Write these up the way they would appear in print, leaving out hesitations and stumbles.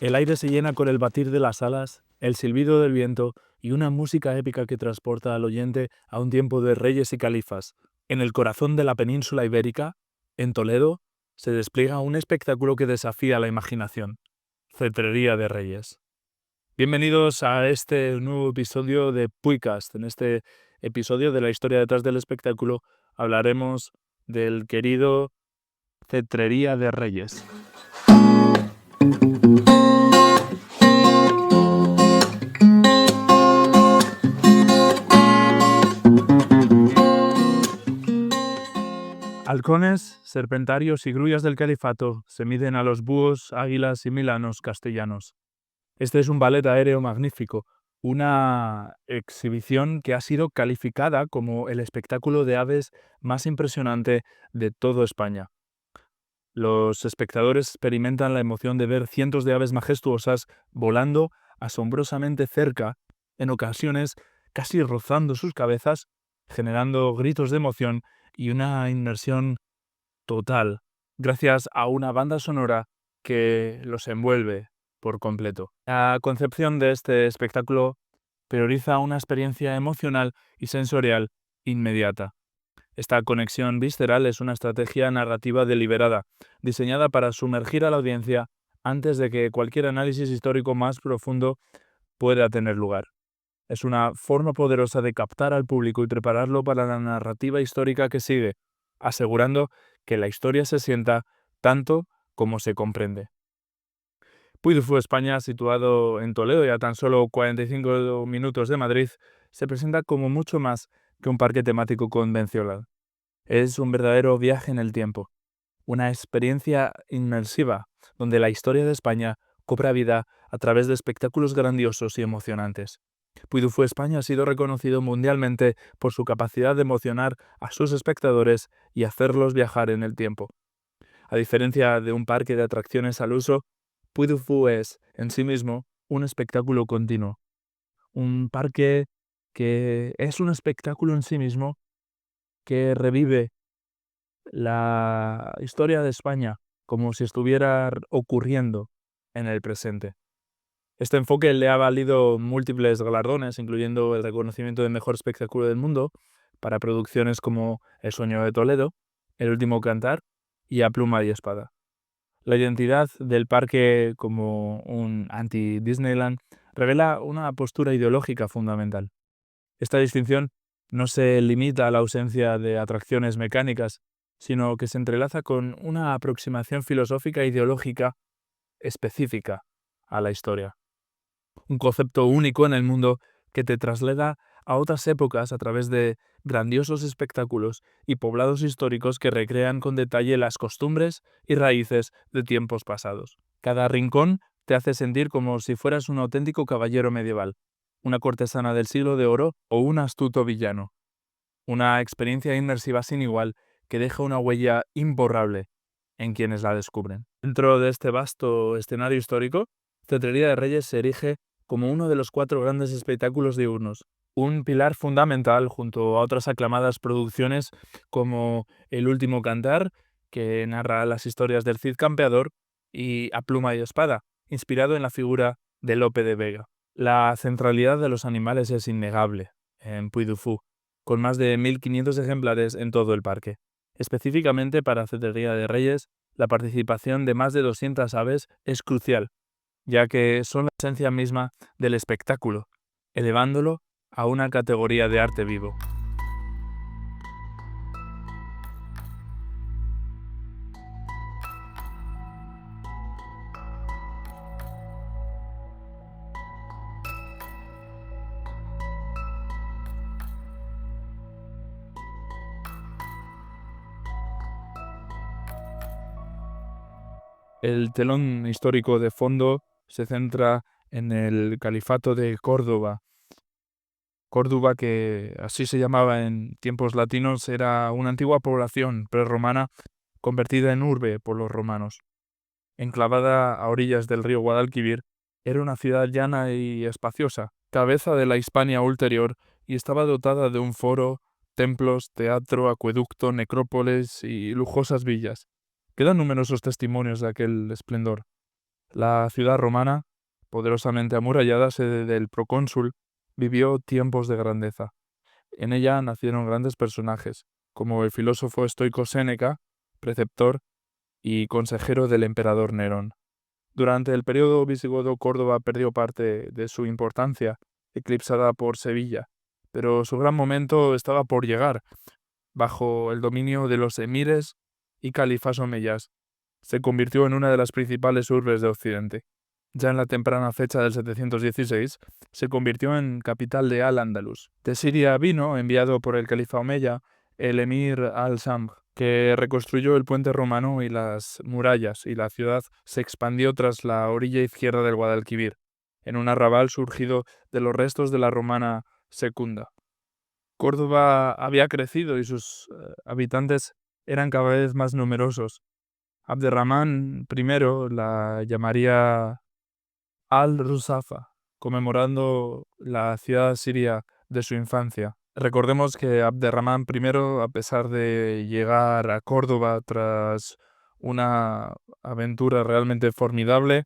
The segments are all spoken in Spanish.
El aire se llena con el batir de las alas, el silbido del viento y una música épica que transporta al oyente a un tiempo de reyes y califas. En el corazón de la península ibérica, en Toledo, se despliega un espectáculo que desafía la imaginación: Cetrería de Reyes. Bienvenidos a este nuevo episodio de Puicast. En este episodio de la historia detrás del espectáculo hablaremos del querido Cetrería de Reyes. Halcones, serpentarios y grullas del califato se miden a los búhos, águilas y milanos castellanos. Este es un ballet aéreo magnífico, una exhibición que ha sido calificada como el espectáculo de aves más impresionante de toda España. Los espectadores experimentan la emoción de ver cientos de aves majestuosas volando asombrosamente cerca, en ocasiones casi rozando sus cabezas, generando gritos de emoción y una inmersión total, gracias a una banda sonora que los envuelve por completo. La concepción de este espectáculo prioriza una experiencia emocional y sensorial inmediata. Esta conexión visceral es una estrategia narrativa deliberada, diseñada para sumergir a la audiencia antes de que cualquier análisis histórico más profundo pueda tener lugar. Es una forma poderosa de captar al público y prepararlo para la narrativa histórica que sigue, asegurando que la historia se sienta tanto como se comprende. Puy du Fou, España, situado en Toledo y a tan solo 45 minutos de Madrid, se presenta como mucho más que un parque temático convencional. Es un verdadero viaje en el tiempo, una experiencia inmersiva donde la historia de España cobra vida a través de espectáculos grandiosos y emocionantes. Puy du Fou, España, ha sido reconocido mundialmente por su capacidad de emocionar a sus espectadores y hacerlos viajar en el tiempo. A diferencia de un parque de atracciones al uso, Puy du Fou es, en sí mismo, un espectáculo continuo. Un parque que es un espectáculo en sí mismo que revive la historia de España como si estuviera ocurriendo en el presente. Este enfoque le ha valido múltiples galardones, incluyendo el reconocimiento de mejor espectáculo del mundo para producciones como El sueño de Toledo, El último cantar y A pluma y espada. La identidad del parque como un anti-Disneyland revela una postura ideológica fundamental. Esta distinción no se limita a la ausencia de atracciones mecánicas, sino que se entrelaza con una aproximación filosófica e ideológica específica a la historia. Un concepto único en el mundo que te traslada a otras épocas a través de grandiosos espectáculos y poblados históricos que recrean con detalle las costumbres y raíces de tiempos pasados. Cada rincón te hace sentir como si fueras un auténtico caballero medieval, una cortesana del siglo de oro o un astuto villano. Una experiencia inmersiva sin igual que deja una huella imborrable en quienes la descubren. Dentro de este vasto escenario histórico, Cetrería de Reyes se erige como uno de los 4 grandes espectáculos diurnos, un pilar fundamental junto a otras aclamadas producciones como El último cantar, que narra las historias del Cid campeador, y A pluma y espada, inspirado en la figura de Lope de Vega. La centralidad de los animales es innegable en Puy du Fou, con más de 1.500 ejemplares en todo el parque. Específicamente para Cetrería de Reyes, la participación de más de 200 aves es crucial, ya que son la esencia misma del espectáculo, elevándolo a una categoría de arte vivo. El telón histórico de fondo se centra en el califato de Córdoba. Córdoba, que así se llamaba en tiempos latinos, era una antigua población prerromana convertida en urbe por los romanos. Enclavada a orillas del río Guadalquivir, era una ciudad llana y espaciosa, cabeza de la Hispania ulterior, y estaba dotada de un foro, templos, teatro, acueducto, necrópolis y lujosas villas. Quedan numerosos testimonios de aquel esplendor. La ciudad romana, poderosamente amurallada, sede del procónsul, vivió tiempos de grandeza. En ella nacieron grandes personajes, como el filósofo estoico Séneca, preceptor y consejero del emperador Nerón. Durante el periodo visigodo, Córdoba perdió parte de su importancia, eclipsada por Sevilla, pero su gran momento estaba por llegar, bajo el dominio de los emires y califas omeyas. Se convirtió en una de las principales urbes de Occidente. Ya en la temprana fecha del 716, se convirtió en capital de Al-Ándalus. De Siria vino, enviado por el califa omeya, el emir al-Samh, que reconstruyó el puente romano y las murallas, y la ciudad se expandió tras la orilla izquierda del Guadalquivir, en un arrabal surgido de los restos de la romana secunda. Córdoba había crecido y sus habitantes eran cada vez más numerosos. Abderramán I la llamaría Al-Ruzafa, conmemorando la ciudad siria de su infancia. Recordemos que Abderramán I, a pesar de llegar a Córdoba tras una aventura realmente formidable,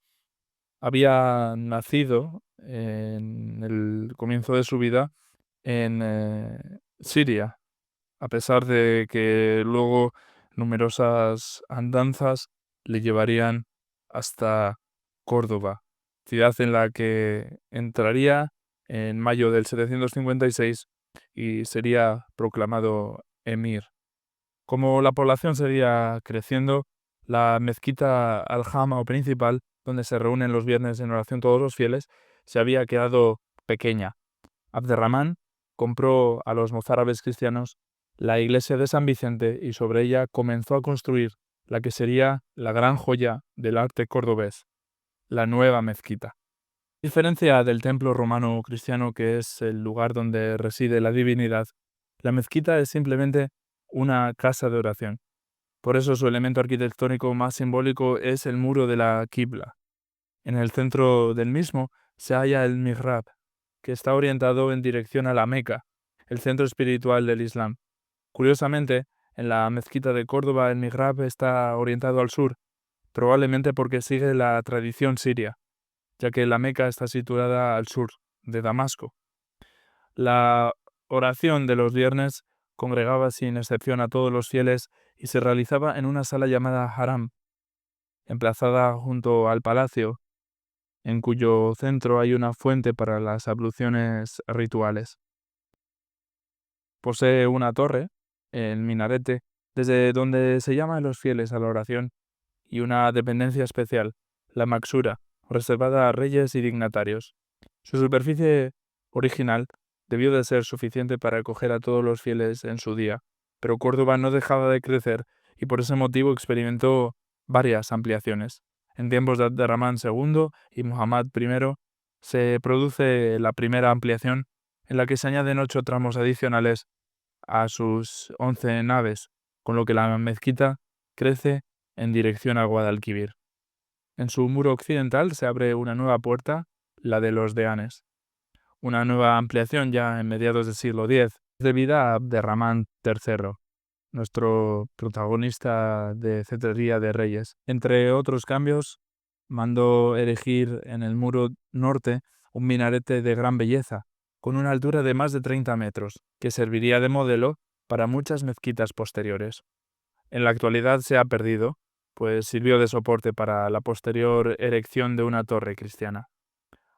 había nacido en el comienzo de su vida en Siria, a pesar de que luego numerosas andanzas le llevarían hasta Córdoba, ciudad en la que entraría en mayo del 756 y sería proclamado emir. Como la población seguía creciendo, la mezquita Al-Jama o principal, donde se reúnen los viernes en oración todos los fieles, se había quedado pequeña. Abderramán compró a los mozárabes cristianos la iglesia de San Vicente y sobre ella comenzó a construir la que sería la gran joya del arte cordobés, la nueva mezquita. A diferencia del templo romano cristiano, que es el lugar donde reside la divinidad, la mezquita es simplemente una casa de oración. Por eso su elemento arquitectónico más simbólico es el muro de la Qibla. En el centro del mismo se halla el mihrab, que está orientado en dirección a la Meca, el centro espiritual del Islam. Curiosamente, en la mezquita de Córdoba el mihrab está orientado al sur, probablemente porque sigue la tradición siria, ya que la Meca está situada al sur de Damasco. La oración de los viernes congregaba sin excepción a todos los fieles y se realizaba en una sala llamada Haram, emplazada junto al palacio, en cuyo centro hay una fuente para las abluciones rituales. Posee una torre, el minarete, desde donde se llaman los fieles a la oración, y una dependencia especial, la maxura, reservada a reyes y dignatarios. Su superficie original debió de ser suficiente para acoger a todos los fieles en su día, pero Córdoba no dejaba de crecer y por ese motivo experimentó varias ampliaciones. En tiempos de Abderramán II y Muhammad I se produce la primera ampliación en la que se añaden 8 tramos adicionales a sus 11 naves, con lo que la mezquita crece en dirección al Guadalquivir. En su muro occidental se abre una nueva puerta, la de los deanes. Una nueva ampliación ya en mediados del siglo X, debida a Abderramán III, nuestro protagonista de Cetrería de Reyes. Entre otros cambios, mandó erigir en el muro norte un minarete de gran belleza, con una altura de más de 30 metros, que serviría de modelo para muchas mezquitas posteriores. En la actualidad se ha perdido, pues sirvió de soporte para la posterior erección de una torre cristiana.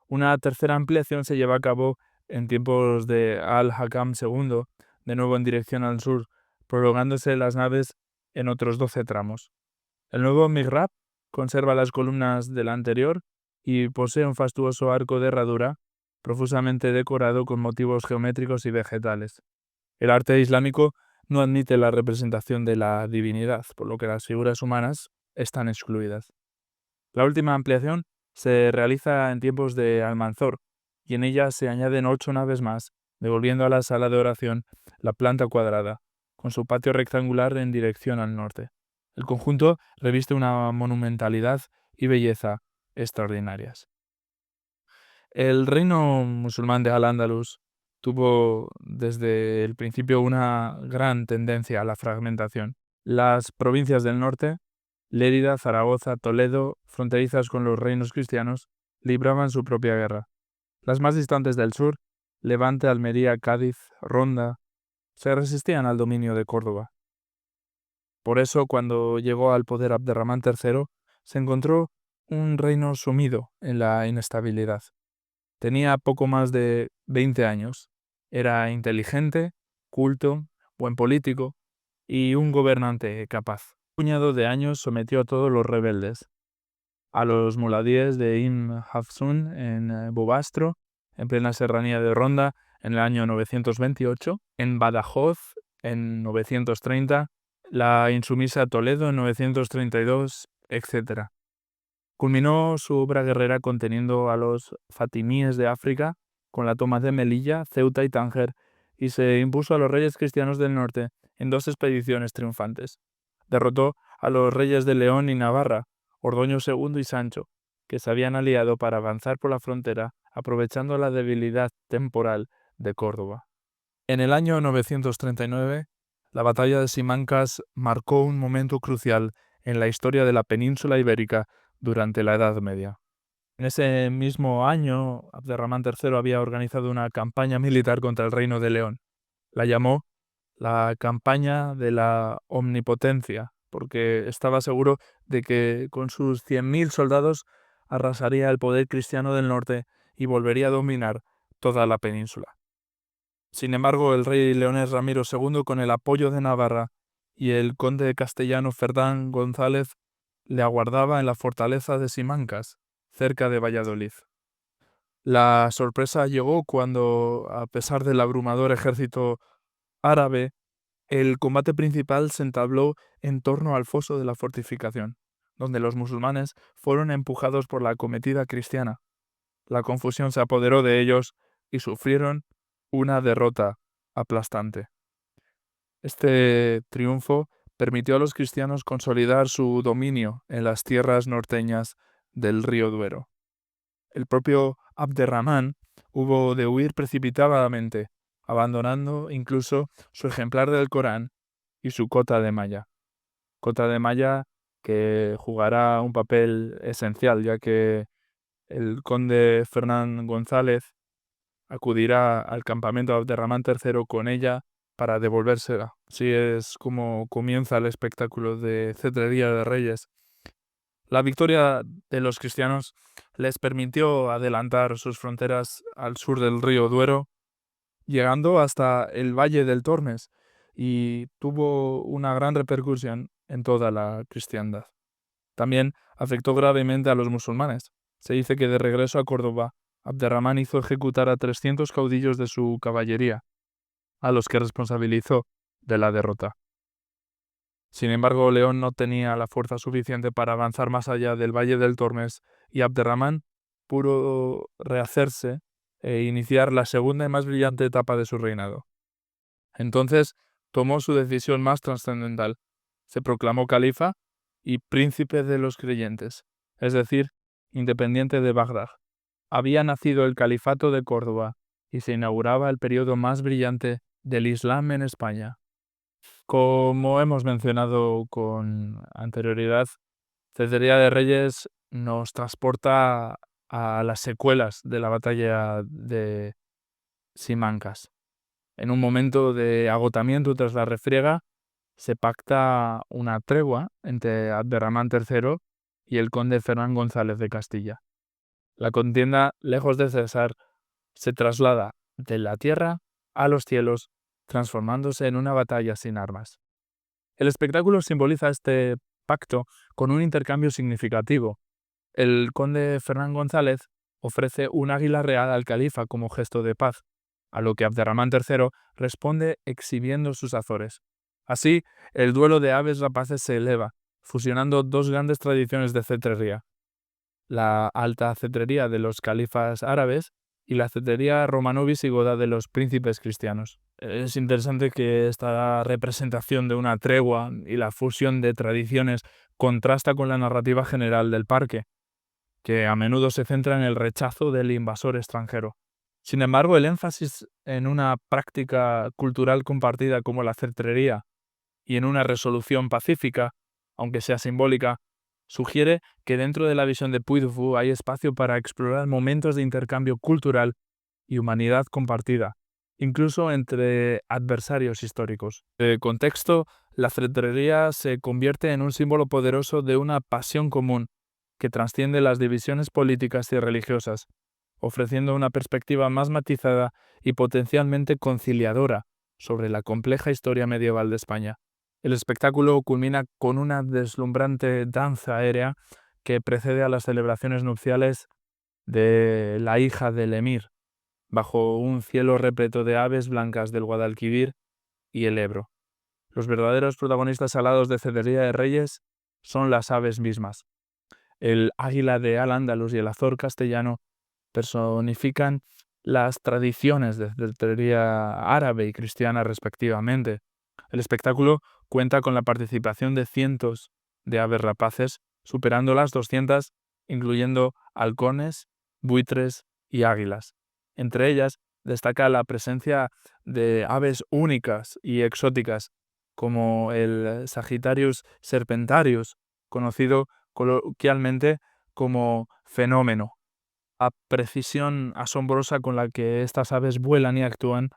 Una tercera ampliación se lleva a cabo en tiempos de Al-Hakam II, de nuevo en dirección al sur, prolongándose las naves en otros 12 tramos. El nuevo mihrab conserva las columnas de la anterior y posee un fastuoso arco de herradura, profusamente decorado con motivos geométricos y vegetales. El arte islámico no admite la representación de la divinidad, por lo que las figuras humanas están excluidas. La última ampliación se realiza en tiempos de Almanzor, y en ella se añaden 8 naves más, devolviendo a la sala de oración la planta cuadrada, con su patio rectangular en dirección al norte. El conjunto reviste una monumentalidad y belleza extraordinarias. El reino musulmán de Al-Ándalus tuvo desde el principio una gran tendencia a la fragmentación. Las provincias del norte Lérida, Zaragoza, Toledo, fronterizas con los reinos cristianos, libraban su propia guerra. Las más distantes del sur, Levante, Almería, Cádiz, Ronda, se resistían al dominio de Córdoba. Por eso, cuando llegó al poder Abderramán III, se encontró un reino sumido en la inestabilidad. Tenía poco más de 20 años. Era inteligente, culto, buen político y un gobernante capaz. Un puñado de años sometió a todos los rebeldes, a los muladíes de Ibn Hafsun en Bobastro, en plena serranía de Ronda, en el año 928, en Badajoz, en 930, la insumisa Toledo en 932, etc. Culminó su obra guerrera conteniendo a los fatimíes de África con la toma de Melilla, Ceuta y Tánger, y se impuso a los reyes cristianos del norte en 2 expediciones triunfantes. Derrotó a los reyes de León y Navarra, Ordoño II y Sancho, que se habían aliado para avanzar por la frontera aprovechando la debilidad temporal de Córdoba. En el año 939, la batalla de Simancas marcó un momento crucial en la historia de la península ibérica durante la Edad Media. En ese mismo año, Abderramán III había organizado una campaña militar contra el Reino de León. La llamó la campaña de la omnipotencia, porque estaba seguro de que con sus 100.000 soldados arrasaría el poder cristiano del norte y volvería a dominar toda la península. Sin embargo, el rey leonés Ramiro II, con el apoyo de Navarra y el conde castellano Ferdán González, le aguardaba en la fortaleza de Simancas, cerca de Valladolid. La sorpresa llegó cuando, a pesar del abrumador ejército árabe, el combate principal se entabló en torno al foso de la fortificación, donde los musulmanes fueron empujados por la acometida cristiana. La confusión se apoderó de ellos y sufrieron una derrota aplastante. Este triunfo permitió a los cristianos consolidar su dominio en las tierras norteñas del río Duero. El propio Abderramán hubo de huir precipitadamente, abandonando incluso su ejemplar del Corán y su cota de malla. Cota de malla que jugará un papel esencial, ya que el conde Fernán González acudirá al campamento de Abderramán III con ella para devolvérsela. Así es como comienza el espectáculo de cetrería de reyes. La victoria de los cristianos les permitió adelantar sus fronteras al sur del río Duero, llegando hasta el Valle del Tormes, y tuvo una gran repercusión en toda la cristiandad. También afectó gravemente a los musulmanes. Se dice que de regreso a Córdoba, Abderramán hizo ejecutar a 300 caudillos de su caballería, a los que responsabilizó de la derrota. Sin embargo, León no tenía la fuerza suficiente para avanzar más allá del Valle del Tormes y Abderramán pudo rehacerse e iniciar la segunda y más brillante etapa de su reinado. Entonces tomó su decisión más trascendental. Se proclamó califa y príncipe de los creyentes, es decir, independiente de Bagdad. Había nacido el califato de Córdoba y se inauguraba el periodo más brillante del Islam en España. Como hemos mencionado con anterioridad, Cetrería de Reyes nos transporta a las secuelas de la batalla de Simancas. En un momento de agotamiento tras la refriega, se pacta una tregua entre Abderramán III y el conde Fernán González de Castilla. La contienda, lejos de cesar, se traslada de la tierra a los cielos, transformándose en una batalla sin armas. El espectáculo simboliza este pacto con un intercambio significativo. El conde Fernán González ofrece un águila real al califa como gesto de paz, a lo que Abderramán III responde exhibiendo sus azores. Así, el duelo de aves rapaces se eleva, fusionando dos grandes tradiciones de cetrería: la alta cetrería de los califas árabes y la cetrería romano-visigoda de los príncipes cristianos. Es interesante que esta representación de una tregua y la fusión de tradiciones contrasta con la narrativa general del parque, que a menudo se centra en el rechazo del invasor extranjero. Sin embargo, el énfasis en una práctica cultural compartida como la cetrería y en una resolución pacífica aunque sea simbólica, sugiere que dentro de la visión de Puy du Fou hay espacio para explorar momentos de intercambio cultural y humanidad compartida, incluso entre adversarios históricos. En el contexto, la cetrería se convierte en un símbolo poderoso de una pasión común que trasciende las divisiones políticas y religiosas, ofreciendo una perspectiva más matizada y potencialmente conciliadora sobre la compleja historia medieval de España. El espectáculo culmina con una deslumbrante danza aérea que precede a las celebraciones nupciales de la hija del emir, bajo un cielo repleto de aves blancas del Guadalquivir y el Ebro. Los verdaderos protagonistas alados de Cetrería de Reyes son las aves mismas. El águila de Al-Ándalus y el azor castellano personifican las tradiciones de cetrería árabe y cristiana respectivamente. El espectáculo cuenta con la participación de cientos de aves rapaces, superando las 200, incluyendo halcones, buitres y águilas. Entre ellas destaca la presencia de aves únicas y exóticas, como el Sagittarius serpentarius, conocido coloquialmente como fenómeno. La precisión asombrosa con la que estas aves vuelan y actúan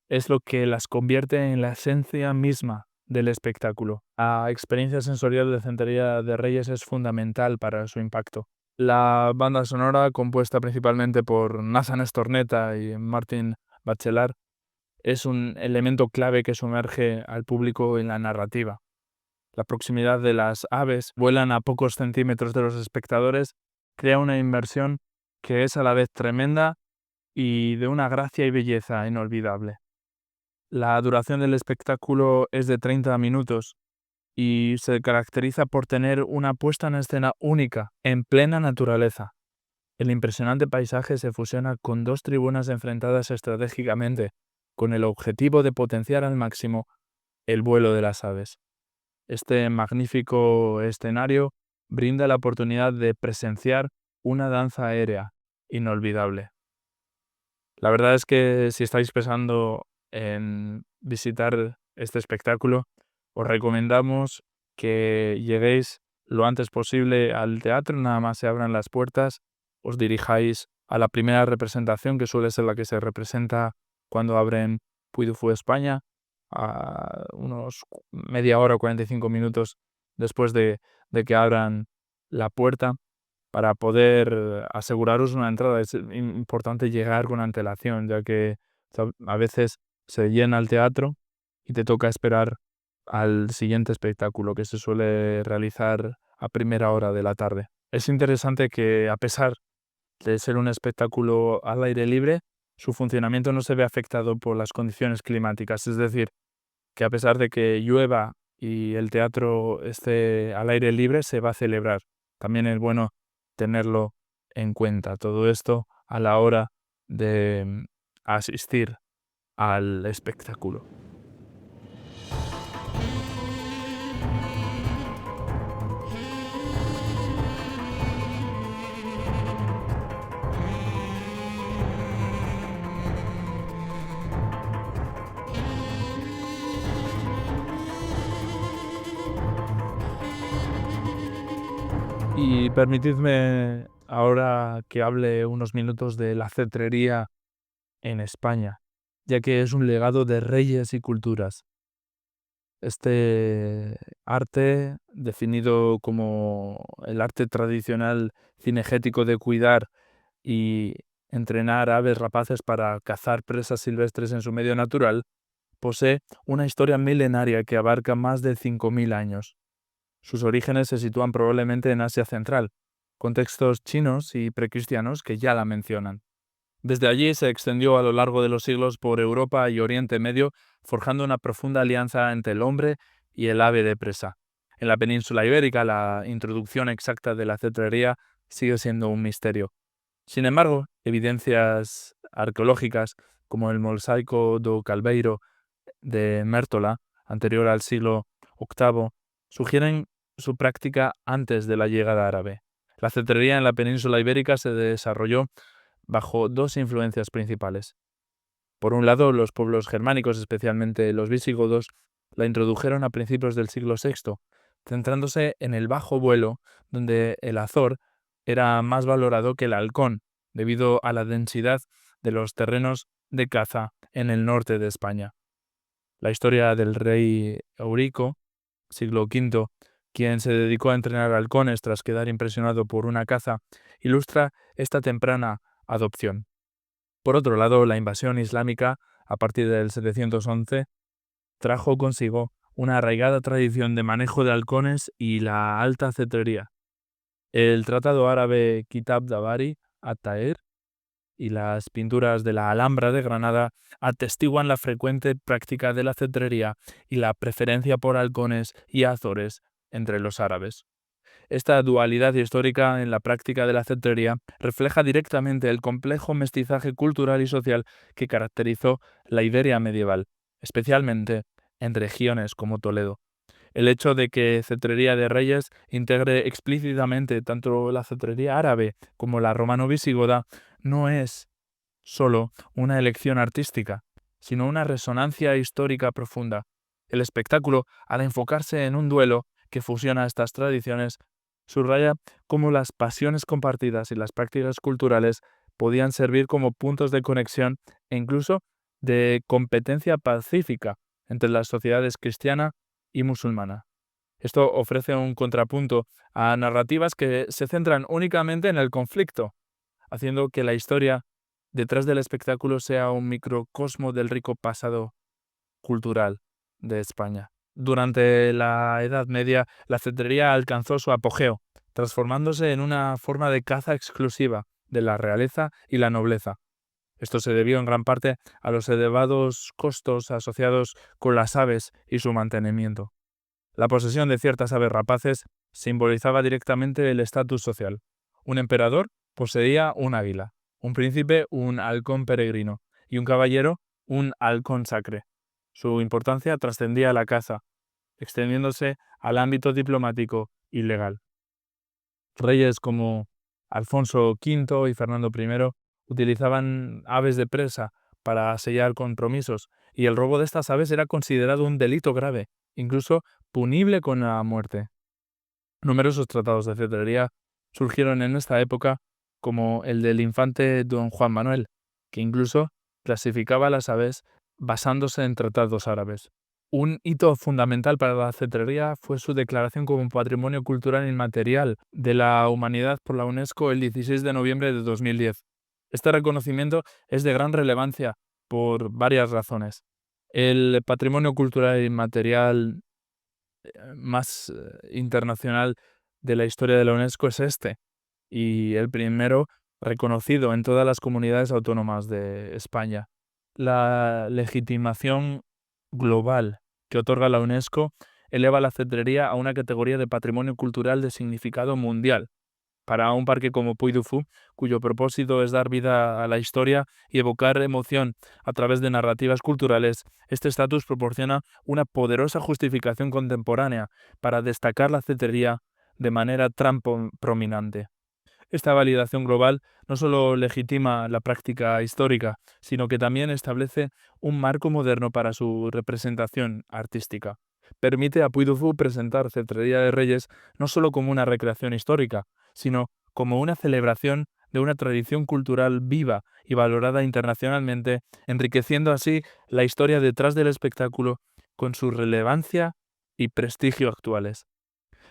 es lo que las convierte en la esencia misma del espectáculo. La experiencia sensorial de Cetrería de Reyes es fundamental para su impacto. La banda sonora, compuesta principalmente por Nathan Stornetta y Martin Bachelard, es un elemento clave que sumerge al público en la narrativa. La proximidad de las aves vuelan a pocos centímetros de los espectadores crea una inmersión que es a la vez tremenda y de una gracia y belleza inolvidable. La duración del espectáculo es de 30 minutos y se caracteriza por tener una puesta en escena única, en plena naturaleza. El impresionante paisaje se fusiona con dos tribunas enfrentadas estratégicamente, con el objetivo de potenciar al máximo el vuelo de las aves. Este magnífico escenario brinda la oportunidad de presenciar una danza aérea inolvidable. La verdad es que si estáis pensando en visitar este espectáculo, os recomendamos que lleguéis lo antes posible al teatro, nada más se abran las puertas, os dirijáis a la primera representación, que suele ser la que se representa cuando abren Puy du Fou España, a unos media hora o 45 minutos después de que abran la puerta. Para poder aseguraros una entrada es importante llegar con antelación, ya que a veces se llena el teatro y te toca esperar al siguiente espectáculo, que se suele realizar a primera hora de la tarde. Es interesante que, a pesar de ser un espectáculo al aire libre, su funcionamiento no se ve afectado por las condiciones climáticas. Es decir, que a pesar de que llueva y el teatro esté al aire libre, se va a celebrar. También es bueno tenerlo en cuenta, todo esto a la hora de asistir al espectáculo. Y permitidme ahora que hable unos minutos de la cetrería en España, ya que es un legado de reyes y culturas. Este arte, definido como el arte tradicional cinegético de cuidar y entrenar aves rapaces para cazar presas silvestres en su medio natural, posee una historia milenaria que abarca más de 5.000 años. Sus orígenes se sitúan probablemente en Asia Central, con textos chinos y precristianos que ya la mencionan. Desde allí se extendió a lo largo de los siglos por Europa y Oriente Medio, forjando una profunda alianza entre el hombre y el ave de presa. En la península ibérica, la introducción exacta de la cetrería sigue siendo un misterio. Sin embargo, evidencias arqueológicas, como el mosaico do Calveiro de Mértola, anterior al siglo VIII, sugieren su práctica antes de la llegada árabe. La cetrería en la península ibérica se desarrolló bajo dos influencias principales. Por un lado, los pueblos germánicos, especialmente los visigodos, la introdujeron a principios del siglo VI, centrándose en el bajo vuelo, donde el azor era más valorado que el halcón, debido a la densidad de los terrenos de caza en el norte de España. La historia del rey Eurico, siglo V, quien se dedicó a entrenar halcones tras quedar impresionado por una caza, ilustra esta temprana adopción. Por otro lado, la invasión islámica, a partir del 711, trajo consigo una arraigada tradición de manejo de halcones y la alta cetrería. El tratado árabe Kitab Dabari at-Tahir y las pinturas de la Alhambra de Granada atestiguan la frecuente práctica de la cetrería y la preferencia por halcones y azores entre los árabes. Esta dualidad histórica en la práctica de la cetrería refleja directamente el complejo mestizaje cultural y social que caracterizó la Iberia medieval, especialmente en regiones como Toledo. El hecho de que Cetrería de Reyes integre explícitamente tanto la cetrería árabe como la romano-visigoda no es solo una elección artística, sino una resonancia histórica profunda. El espectáculo, al enfocarse en un duelo que fusiona estas tradiciones, subraya cómo las pasiones compartidas y las prácticas culturales podían servir como puntos de conexión e incluso de competencia pacífica entre las sociedades cristiana y musulmana. Esto ofrece un contrapunto a narrativas que se centran únicamente en el conflicto, haciendo que la historia detrás del espectáculo sea un microcosmo del rico pasado cultural de España. Durante la Edad Media, la cetrería alcanzó su apogeo, transformándose en una forma de caza exclusiva de la realeza y la nobleza. Esto se debió en gran parte a los elevados costos asociados con las aves y su mantenimiento. La posesión de ciertas aves rapaces simbolizaba directamente el estatus social. Un emperador poseía un águila, un príncipe un halcón peregrino y un caballero un halcón sacre. Su importancia trascendía a la caza, extendiéndose al ámbito diplomático y legal. Reyes como Alfonso V y Fernando I utilizaban aves de presa para sellar compromisos, y el robo de estas aves era considerado un delito grave, incluso punible con la muerte. Numerosos tratados de cetrería surgieron en esta época, como el del infante don Juan Manuel, que incluso clasificaba las aves basándose en tratados árabes. Un hito fundamental para la cetrería fue su declaración como Patrimonio Cultural Inmaterial de la Humanidad por la UNESCO el 16 de noviembre de 2010. Este reconocimiento es de gran relevancia por varias razones. El patrimonio cultural inmaterial más internacional de la historia de la UNESCO es este, y el primero reconocido en todas las comunidades autónomas de España. La legitimación global que otorga la UNESCO eleva la cetrería a una categoría de patrimonio cultural de significado mundial. Para un parque como Puy du Fou, cuyo propósito es dar vida a la historia y evocar emoción a través de narrativas culturales, este estatus proporciona una poderosa justificación contemporánea para destacar la cetrería de manera tan prominente. Esta validación global no solo legitima la práctica histórica, sino que también establece un marco moderno para su representación artística. Permite a Puy du Fou presentar Cetrería de Reyes no solo como una recreación histórica, sino como una celebración de una tradición cultural viva y valorada internacionalmente, enriqueciendo así la historia detrás del espectáculo con su relevancia y prestigio actuales.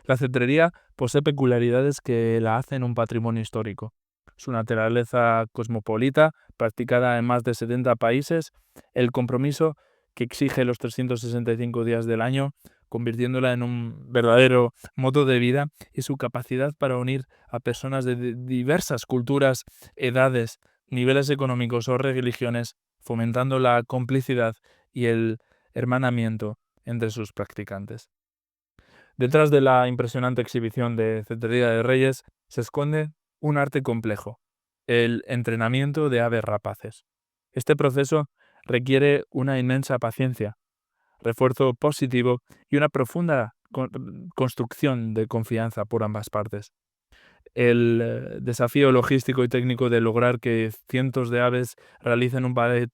La cetrería posee peculiaridades que la hacen un patrimonio histórico. Su naturaleza cosmopolita, practicada en más de 70 países, el compromiso que exige los 365 días del año, convirtiéndola en un verdadero modo de vida, y su capacidad para unir a personas de diversas culturas, edades, niveles económicos o religiones, fomentando la complicidad y el hermanamiento entre sus practicantes. Detrás de la impresionante exhibición de Cetrería de Reyes se esconde un arte complejo, el entrenamiento de aves rapaces. Este proceso requiere una inmensa paciencia, refuerzo positivo y una profunda construcción de confianza por ambas partes. El desafío logístico y técnico de lograr que cientos de aves realicen un ballet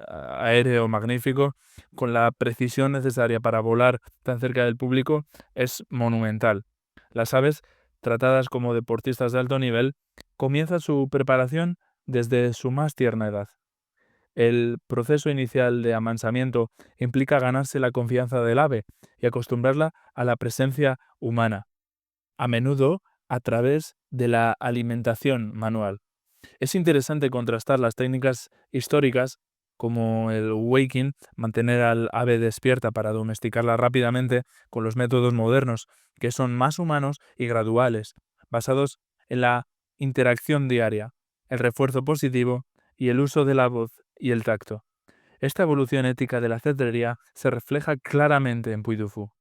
aéreo magnífico, con la precisión necesaria para volar tan cerca del público, es monumental. Las aves, tratadas como deportistas de alto nivel, comienzan su preparación desde su más tierna edad. El proceso inicial de amansamiento implica ganarse la confianza del ave y acostumbrarla a la presencia humana, a menudo a través de la alimentación manual. Es interesante contrastar las técnicas históricas como el waking, mantener al ave despierta para domesticarla rápidamente, con los métodos modernos, que son más humanos y graduales, basados en la interacción diaria, el refuerzo positivo y el uso de la voz y el tacto. Esta evolución ética de la cetrería se refleja claramente en Puy du Fou.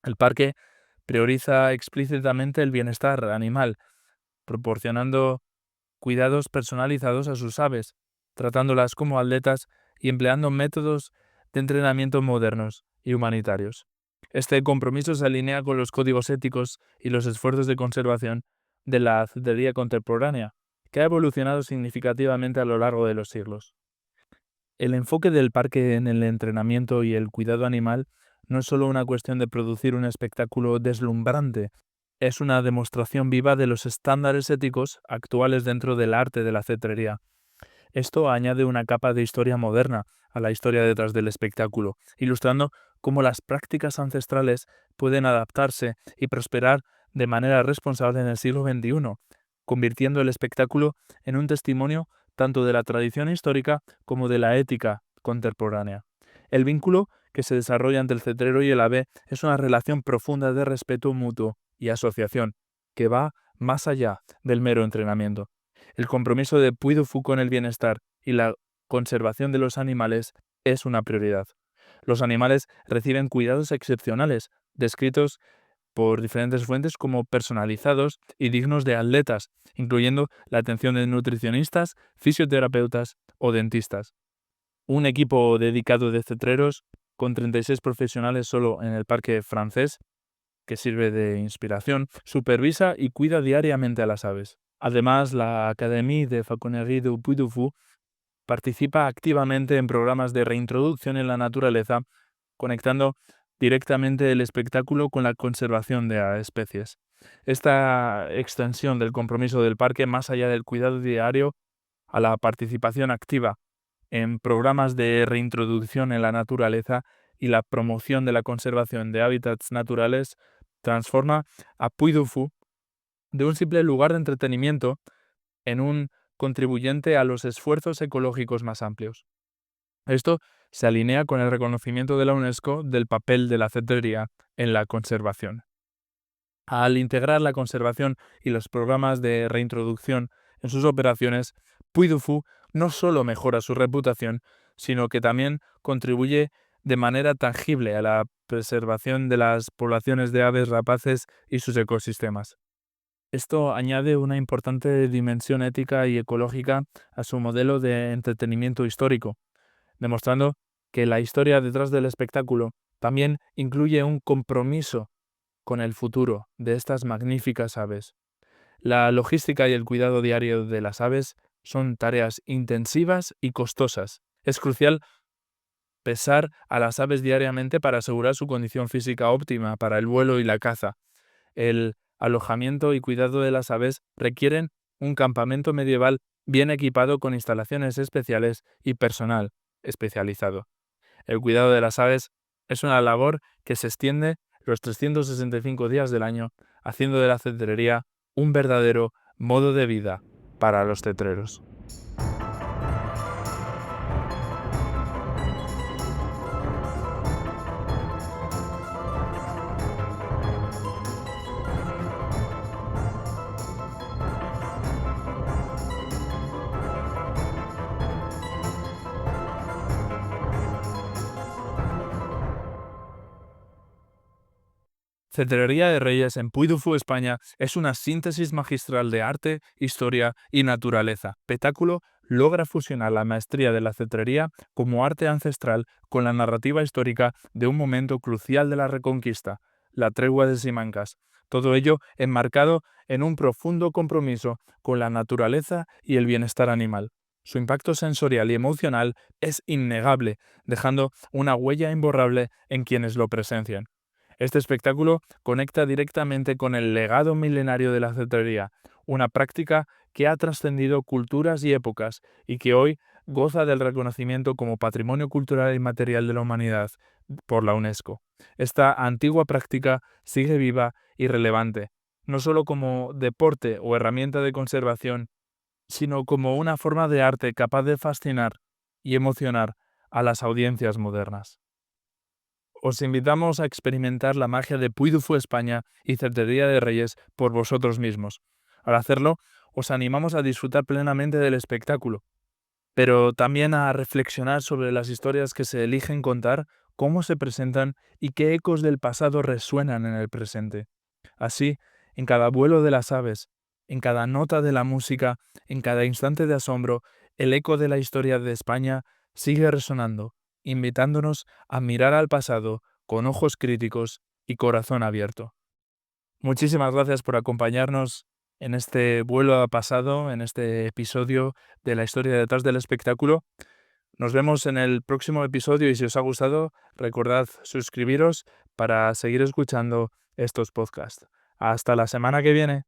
El parque prioriza explícitamente el bienestar animal, proporcionando cuidados personalizados a sus aves, tratándolas como atletas y empleando métodos de entrenamiento modernos y humanitarios. Este compromiso se alinea con los códigos éticos y los esfuerzos de conservación de la cetrería contemporánea, que ha evolucionado significativamente a lo largo de los siglos. El enfoque del parque en el entrenamiento y el cuidado animal no es solo una cuestión de producir un espectáculo deslumbrante, es una demostración viva de los estándares éticos actuales dentro del arte de la cetrería. Esto añade una capa de historia moderna a la historia detrás del espectáculo, ilustrando cómo las prácticas ancestrales pueden adaptarse y prosperar de manera responsable en el siglo XXI, convirtiendo el espectáculo en un testimonio tanto de la tradición histórica como de la ética contemporánea. El vínculo que se desarrolla entre el cetrero y el ave es una relación profunda de respeto mutuo y asociación, que va más allá del mero entrenamiento. El compromiso de Puy du Fou con el bienestar y la conservación de los animales es una prioridad. Los animales reciben cuidados excepcionales, descritos por diferentes fuentes como personalizados y dignos de atletas, incluyendo la atención de nutricionistas, fisioterapeutas o dentistas. Un equipo dedicado de cetreros, con 36 profesionales solo en el parque francés, que sirve de inspiración, supervisa y cuida diariamente a las aves. Además, la Académie de Falconnerie du Puy du Fou participa activamente en programas de reintroducción en la naturaleza, conectando directamente el espectáculo con la conservación de especies. Esta extensión del compromiso del parque, más allá del cuidado diario, a la participación activa en programas de reintroducción en la naturaleza y la promoción de la conservación de hábitats naturales, transforma a Puy du Fou de un simple lugar de entretenimiento en un contribuyente a los esfuerzos ecológicos más amplios. Esto se alinea con el reconocimiento de la UNESCO del papel de la cetrería en la conservación. Al integrar la conservación y los programas de reintroducción en sus operaciones, Puy du Fou no solo mejora su reputación, sino que también contribuye de manera tangible a la preservación de las poblaciones de aves rapaces y sus ecosistemas. Esto añade una importante dimensión ética y ecológica a su modelo de entretenimiento histórico, demostrando que la historia detrás del espectáculo también incluye un compromiso con el futuro de estas magníficas aves. La logística y el cuidado diario de las aves son tareas intensivas y costosas. Es crucial pesar a las aves diariamente para asegurar su condición física óptima para el vuelo y la caza. El alojamiento y cuidado de las aves requieren un campamento medieval bien equipado con instalaciones especiales y personal especializado. El cuidado de las aves es una labor que se extiende los 365 días del año, haciendo de la cetrería un verdadero modo de vida para los cetreros. Cetrería de Reyes en Puy du Fou, España, es una síntesis magistral de arte, historia y naturaleza. Petáculo logra fusionar la maestría de la cetrería como arte ancestral con la narrativa histórica de un momento crucial de la Reconquista, la tregua de Simancas. Todo ello enmarcado en un profundo compromiso con la naturaleza y el bienestar animal. Su impacto sensorial y emocional es innegable, dejando una huella imborrable en quienes lo presencian. Este espectáculo conecta directamente con el legado milenario de la cetrería, una práctica que ha trascendido culturas y épocas y que hoy goza del reconocimiento como Patrimonio Cultural Inmaterial de la Humanidad por la UNESCO. Esta antigua práctica sigue viva y relevante, no solo como deporte o herramienta de conservación, sino como una forma de arte capaz de fascinar y emocionar a las audiencias modernas. Os invitamos a experimentar la magia de Puy du Fou España y Certería de Reyes por vosotros mismos. Al hacerlo, os animamos a disfrutar plenamente del espectáculo, pero también a reflexionar sobre las historias que se eligen contar, cómo se presentan y qué ecos del pasado resuenan en el presente. Así, en cada vuelo de las aves, en cada nota de la música, en cada instante de asombro, el eco de la historia de España sigue resonando, invitándonos a mirar al pasado con ojos críticos y corazón abierto. Muchísimas gracias por acompañarnos en este vuelo al pasado, en este episodio de la historia detrás del espectáculo. Nos vemos en el próximo episodio y si os ha gustado, recordad suscribiros para seguir escuchando estos podcasts. Hasta la semana que viene.